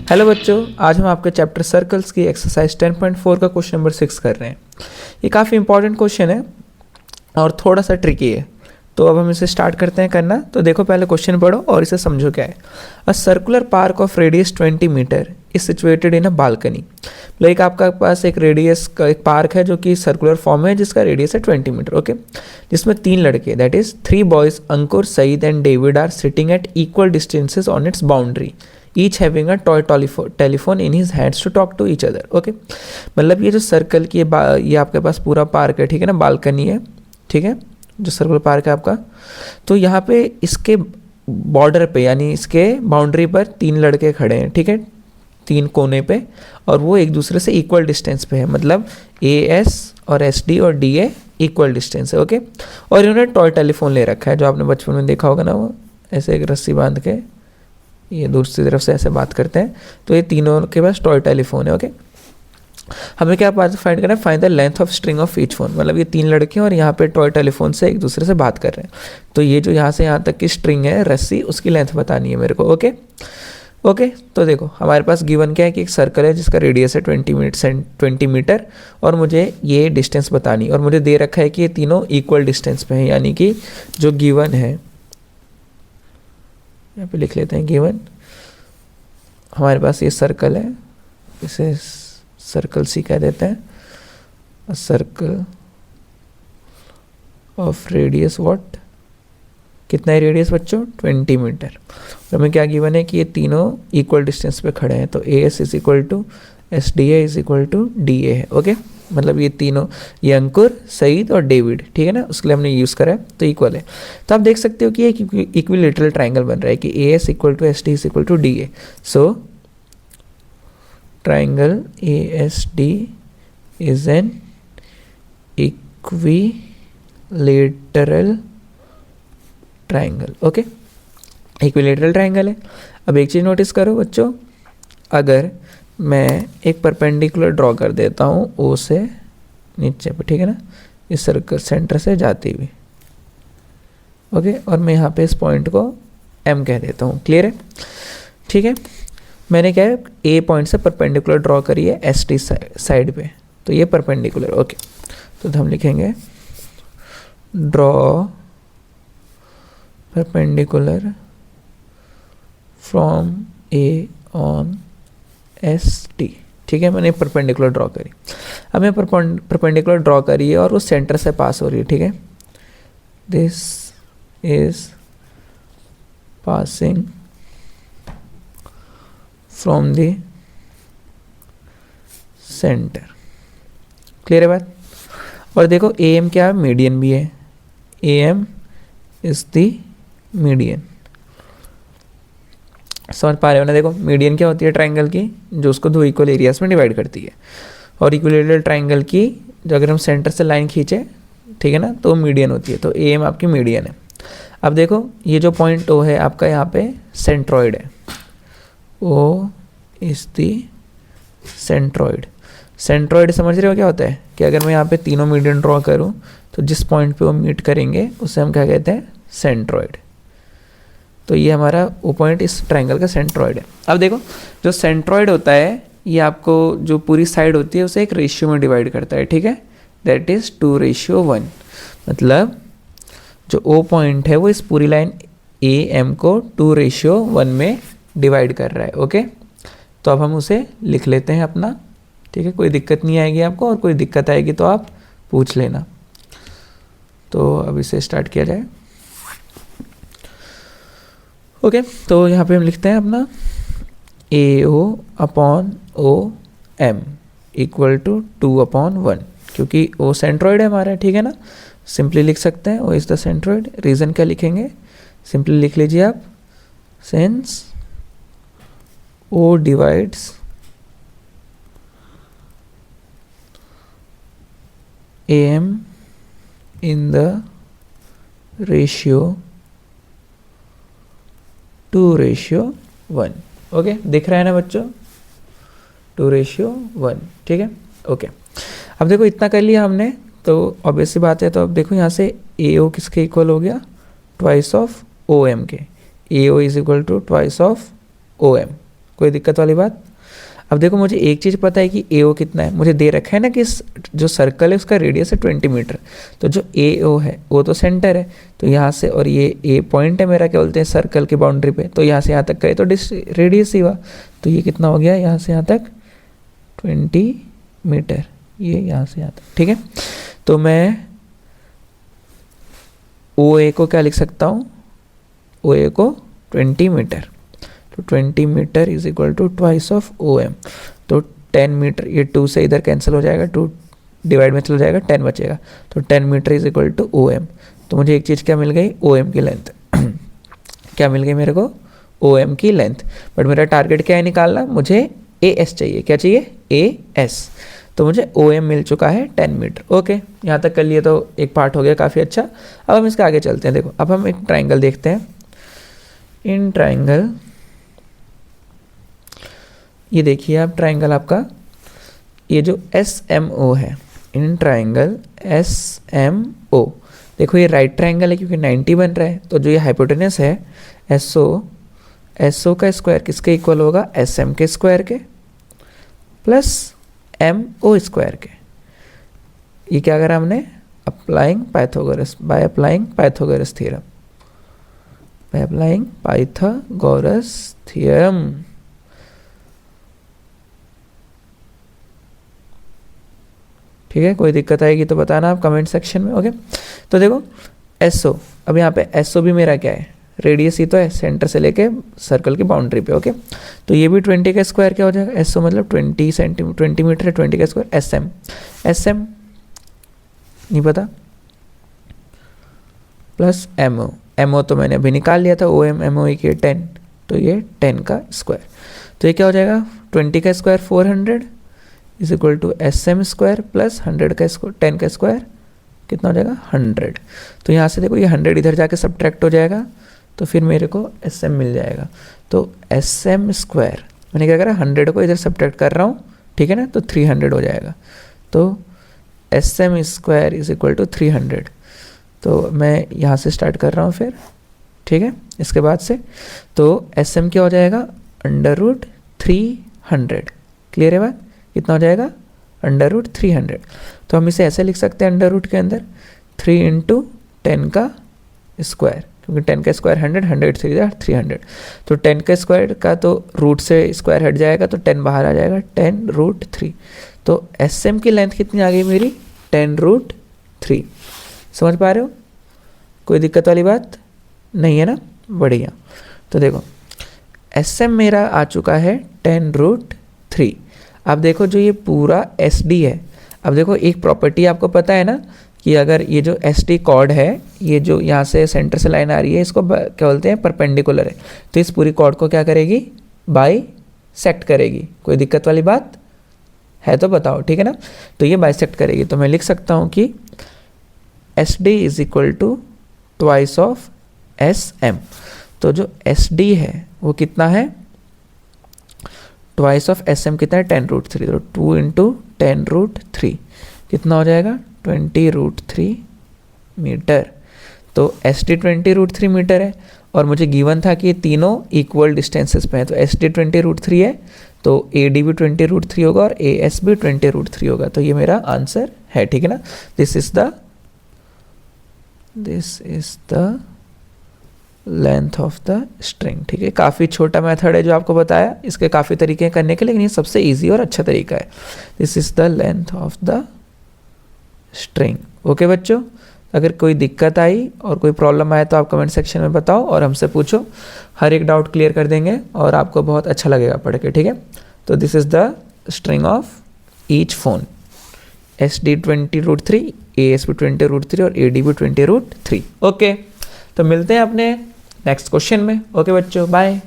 Hello बच्चों, आज हम आपके चैप्टर सर्कल्स की एक्सरसाइज 10.4 का क्वेश्चन नंबर 6 कर रहे हैं। ये काफ़ी इंपॉर्टेंट क्वेश्चन है और थोड़ा सा ट्रिकी है, तो अब हम इसे स्टार्ट करते हैं करना। तो देखो, पहले क्वेश्चन पढ़ो और इसे समझो क्या है। A circular park of radius 20 metre is situated in a balcony. Like आपका पास एक रेडियस का एक पार्क है जो कि सर्कुलर फॉर्म है, जिसका रेडियस है 20 मीटर, ओके। जिसमें 3 लड़के, that is 3 boys, Ankur, Saeed and David, are sitting at equal distances on its boundary, each having a toy telephone in his hands to talk to each other, okay. मतलब ये जो circle की ये आपके पास पूरा पार्क है, ठीक है ना, बालकनी है, ठीक है, जो सर्कुलर पार्क है आपका। तो यहाँ पे इसके बॉर्डर पे यानी इसके बाउंड्री पर 3 लड़के खड़े हैं, ठीक है, 3 कोने पे, और वो एक दूसरे से इक्वल डिस्टेंस पे है। मतलब AS और SD और DA इक्वल डिस्टेंस है, ओके। और इन्होंने टॉय टेलीफोन ले रखा है, जो आपने बचपन में देखा होगा ना, वो ऐसे एक रस्सी बांध के ये दूसरी तरफ से ऐसे बात करते हैं। तो ये तीनों के पास टॉय टेलीफोन है, ओके। हमें क्या फाइंड करना है, find the length of string of each phone. मतलब ये 3 लड़के हैं और यहाँ पे टॉय टेलीफोन से एक दूसरे से बात कर रहे हैं। तो ये जो यहाँ से यहाँ तक की स्ट्रिंग है, रस्सी, उसकी लेंथ बतानी है मेरे को, ओके। ओके, तो देखो हमारे पास गिवन क्या है कि एक सर्कल है जिसका रेडियस है 20 मीटर और मुझे ये डिस्टेंस बतानी, और मुझे दे रखा है कि ये तीनों इक्वल डिस्टेंस पे हैं। यानी कि जो गिवन है, यहाँ पे लिख लेते हैं गिवन, हमारे पास ये सर्कल है, इसे सर्कल सी कह देते हैं। सर्कल ऑफ रेडियस व्हाट, कितना है रेडियस बच्चों, 20 मीटर। और हमें क्या गिवन है कि ये तीनों इक्वल डिस्टेंस पे खड़े हैं। तो AS is equal to SDA is equal to DA है, ओके। मतलब ये तीनों, ये अंकुर, सईद और डेविड, ठीक है ना, उसके लिए हमने यूज़ करा है, तो इक्वल है। तो आप देख सकते हो कि एक इक्विलेटरल ट्राइंगल बन रहा है कि AS equal to SD is equal to DA। So triangle ASD is an equilateral triangle, okay. Equilateral triangle है। अब एक चीज़ नोटिस करो बच्चों, अगर मैं एक परपेंडिकुलर ड्रॉ कर देता हूँ O से नीचे पे, ठीक है ना, इस सर्कल सेंटर से जाती हुई, ओके, और मैं यहाँ पे इस पॉइंट को M कह देता हूँ, क्लियर है, ठीक है। मैंने क्या है, A पॉइंट से परपेंडिकुलर ड्रॉ करी है ST साइड पे, तो ये परपेंडिकुलर, ओके। तो हम लिखेंगे draw perpendicular from A on ST, ठीक है। मैंने परपेंडिकुलर ड्रॉ करी। अब मैं परपेंडिकुलर ड्रॉ करी है और वो सेंटर से पास हो रही है, ठीक है। This is passing from the centre, clear है बात। और देखो AM क्या है, मीडियन भी है, AM इज द मीडियन। समझ पा रहे हो ना। देखो मीडियन क्या होती है ट्राइंगल की, जो उसको 2 इक्वल एरियाज में डिवाइड करती है। और इक्विलेटरल ट्राइंगल की जो अगर हम सेंटर से लाइन खींचे, ठीक है ना, तो मीडियन होती है। तो AM आपकी मीडियन है। अब देखो ये जो पॉइंट O है आपका, यहाँ पे सेंट्रॉइड है, O is the centroid. Centroid समझ रहे हो क्या होता है, कि अगर मैं यहाँ पे तीनों मीडियन ड्रॉ करूँ तो जिस पॉइंट पे वो मीट करेंगे उसे हम क्या कहते हैं, सेंट्रॉइड। तो ये हमारा वो पॉइंट इस ट्राइंगल का सेंट्रॉइड है। अब देखो जो सेंट्रॉइड होता है, ये आपको जो पूरी साइड होती है उसे एक रेशियो में डिवाइड करता है, ठीक है, दैट इज 2:1। मतलब जो O पॉइंट है वो इस पूरी लाइन AM को 2:1 में डिवाइड कर रहा है, ओके। तो अब हम उसे लिख लेते हैं अपना, ठीक है। कोई दिक्कत नहीं आएगी आपको, और कोई दिक्कत आएगी तो आप पूछ लेना। तो अब इसे स्टार्ट किया जाए, ओके। तो यहाँ पे हम लिखते हैं अपना AO upon OM equal to 2/1, क्योंकि O सेंट्रॉइड है हमारा, ठीक है ना। सिंपली लिख सकते हैं O is the centroid. Reason क्या लिखेंगे, सिंपली लिख लीजिए आप, since O divides AM in the ratio 2:1, okay. दिख रहा है ना बच्चों, 2:1, ठीक है, ओके। अब देखो इतना कर लिया हमने, तो ऑब्वियस सी बात है। तो अब देखो यहाँ से AO किसके इक्वल हो गया, ट्वाइस ऑफ OM के। AO is equal to twice of OM, कोई दिक्कत वाली बात? अब देखो मुझे एक चीज़ पता है कि AO कितना है, मुझे दे रखा है ना कि जो सर्कल है उसका रेडियस है 20 मीटर। तो जो AO है वो तो सेंटर है, तो यहाँ से, और ये A पॉइंट है मेरा, क्या बोलते हैं, सर्कल की बाउंड्री पे, तो यहाँ से यहाँ तक का तो रेडियस ही हुआ। तो ये कितना हो गया, यहाँ से यहाँ तक 20 मीटर, ये यहाँ से यहाँ तक, ठीक है। तो मैं OA को क्या लिख सकता हूँ, OA को 20 मीटर, तो 20 metre is equal to twice of OM। तो 10 मीटर, ये 2 से इधर कैंसिल हो जाएगा, 2 डिवाइड में चला जाएगा, 10 बचेगा, तो 10 metre is equal to OM। तो मुझे एक चीज़ क्या मिल गई, OM की लेंथ क्या मिल गई मेरे को, OM की लेंथ। बट मेरा टारगेट क्या है निकालना, मुझे AS चाहिए, क्या चाहिए, AS। तो मुझे OM मिल चुका है 10 मीटर। ओके, यहाँ तक कर लिए तो एक पार्ट हो गया काफ़ी अच्छा। अब हम इसके आगे चलते हैं। देखो अब हम एक ट्राइंगल देखते हैं। इन ट्राइंगल, ये देखिए आप ट्राइंगल आपका, ये जो SMO है, इन ट्राइंगल SMO, देखो ये राइट ट्राइंगल है क्योंकि 90 बन रहा है। तो जो ये हाइपोटेनस है SO का स्क्वायर किसके इक्वल होगा, SM के स्क्वायर के प्लस MO स्क्वायर के। ये क्या करा हमने, applying Pythagoras, by applying Pythagoras theorem, by applying Pythagoras theorem. ठीक है, कोई दिक्कत आएगी तो बताना आप कमेंट सेक्शन में। ओके, तो देखो SO, अब यहाँ पे SO भी मेरा क्या है, रेडियस ही तो है, सेंटर से लेके सर्कल की बाउंड्री पे। ओके, तो ये भी 20 का स्क्वायर क्या हो जाएगा, SO मतलब 20 मीटर है, 20 का स्क्वायर। SM नहीं पता, प्लस MO तो मैंने अभी निकाल लिया था, OM MO के 10, तो ये 10 का स्क्वायर। तो ये क्या हो जाएगा, 20 का square 400 is equal to SM square plus 100 का स्क्वायर, 10 का स्क्वायर कितना हो जाएगा, 100। तो यहाँ से देखो ये 100 इधर जाके सब्ट्रैक्ट हो जाएगा, तो फिर मेरे को SM मिल जाएगा। तो SM स्क्वायर, मैंने क्या करा, 100 को इधर सब्ट्रैक्ट कर रहा हूँ, ठीक है ना, तो 300 हो जाएगा। तो SM square is equal to 300। तो मैं यहाँ से स्टार्ट कर रहा हूँ फिर, ठीक है, इसके बाद से। तो SM क्या हो जाएगा, √300। क्लियर है बात, कितना हो जाएगा, √300। तो हम इसे ऐसे लिख सकते हैं, अंडर रूट के अंदर 3 × 10 का स्क्वायर, क्योंकि 10 का स्क्वायर 100, 100 3 300। तो 10 का स्क्वायर का तो रूट से स्क्वायर हट जाएगा, तो 10 बाहर आ जाएगा, 10√3। तो SM की लेंथ कितनी आ गई मेरी, 10√3। समझ पा रहे हो, कोई दिक्कत वाली बात नहीं है ना, बढ़िया। तो देखो SM मेरा आ चुका है 10√3। अब देखो जो ये पूरा SD है, अब देखो एक प्रॉपर्टी आपको पता है ना कि अगर ये जो SD कॉर्ड है, ये जो यहाँ से सेंटर से लाइन आ रही है, इसको क्या बोलते हैं, परपेंडिकुलर है। तो इस पूरी कॉर्ड को क्या करेगी, बाइसेक्ट करेगी। कोई दिक्कत वाली बात है तो बताओ, ठीक है ना। तो ये बाइसेक्ट करेगी, तो मैं लिख सकता हूँ कि SD is equal to twice of SM। तो जो SD है वो कितना है, ट्वाइस ऑफ SM कितना है, 10√3। तो 2 × 10√3 कितना हो जाएगा, 20√3 मीटर। तो SD 20√3 मीटर है, और मुझे गिवन था कि ये तीनों इक्वल डिस्टेंसेस पे हैं। तो SD 20√3 है, तो AD भी 20√3 होगा और AS भी 20√3 होगा। तो ये मेरा आंसर है, ठीक है ना। This is the length of the string. ठीक है, काफ़ी छोटा मेथड है जो आपको बताया, इसके काफ़ी तरीके हैं करने के, लेकिन ये सबसे इजी और अच्छा तरीका है। This is the length of the string. Okay बच्चों, अगर कोई दिक्कत आई और कोई प्रॉब्लम आए तो आप कमेंट सेक्शन में बताओ और हमसे पूछो, हर एक डाउट क्लियर कर देंगे और आपको बहुत अच्छा लगेगा पढ़ के, ठीक है। तो this is the string of each phone, SD 20√3, AS भी 20√3 और AD भी 20√3। ओके, तो मिलते हैं अपने नेक्स्ट क्वेश्चन में। ओके बच्चों, बाय।